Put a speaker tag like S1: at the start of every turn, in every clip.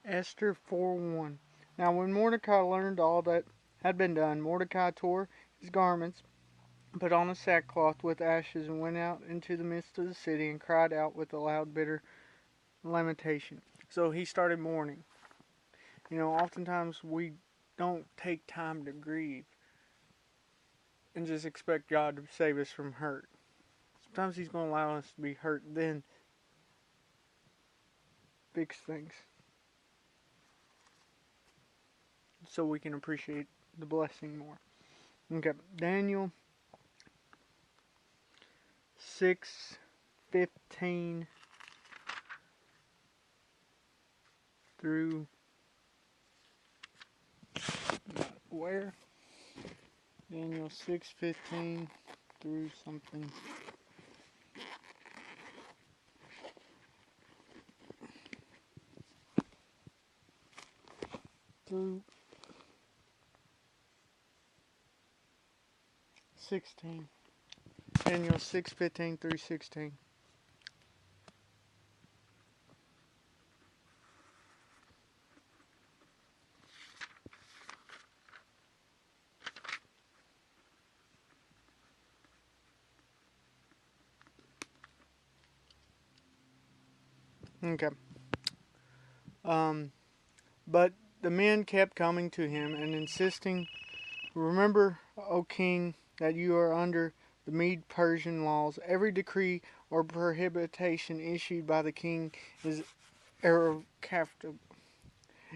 S1: Esther 4:1. Now when Mordecai learned all that had been done, Mordecai tore his garments, put on a sackcloth with ashes, and went out into the midst of the city and cried out with a loud, bitter lamentation. So he started mourning. Oftentimes we don't take time to grieve and just expect God to save us from hurt. Sometimes He's going to allow us to be hurt, then fix things so we can appreciate the blessing more. Okay, Daniel 6:15 through where? Daniel 6:15 through something. Through 16. Daniel 6:15 through 16. Okay. But the men kept coming to him and insisting, "Remember, O king, that you are under the Mede-Persian laws. Every decree or prohibition issued by the king is irrevocable.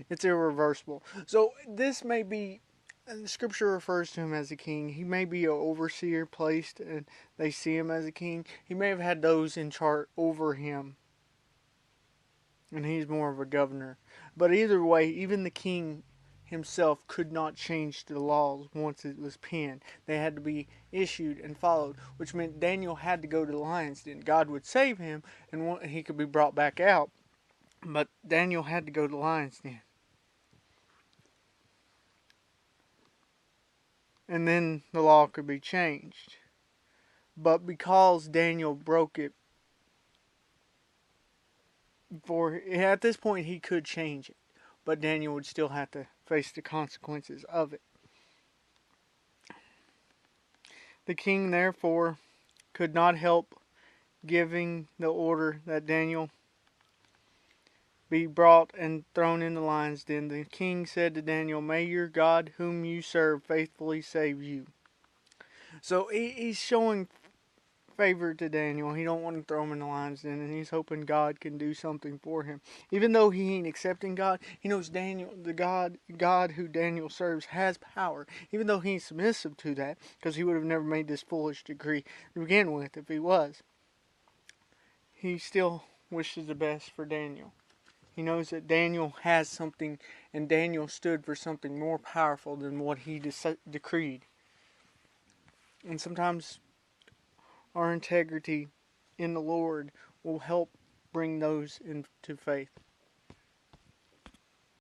S1: It's irreversible." So this may be, the scripture refers to him as a king. He may be an overseer placed, and they see him as a king. He may have had those in charge over him, and he's more of a governor. But either way, even the king himself could not change the laws once it was penned. They had to be issued and followed, which meant Daniel had to go to the lion's den. God would save him, and he could be brought back out, but Daniel had to go to the lion's den. And then the law could be changed. But because Daniel broke it, at this point he could change it, but Daniel would still have to face the consequences of it. The king therefore could not help giving the order that Daniel be brought and thrown in the lion's den. The king said to Daniel, "May your God, whom you serve, faithfully save you." So he's showing favor to Daniel. He don't want to throw him in the lion's den, and he's hoping God can do something for him. Even though he ain't accepting God, he knows Daniel, the God who Daniel serves, has power. Even though he's submissive to that, because he would have never made this foolish decree to begin with if he was. He still wishes the best for Daniel. He knows that Daniel has something, and Daniel stood for something more powerful than what he decreed. And sometimes our integrity in the Lord will help bring those into faith.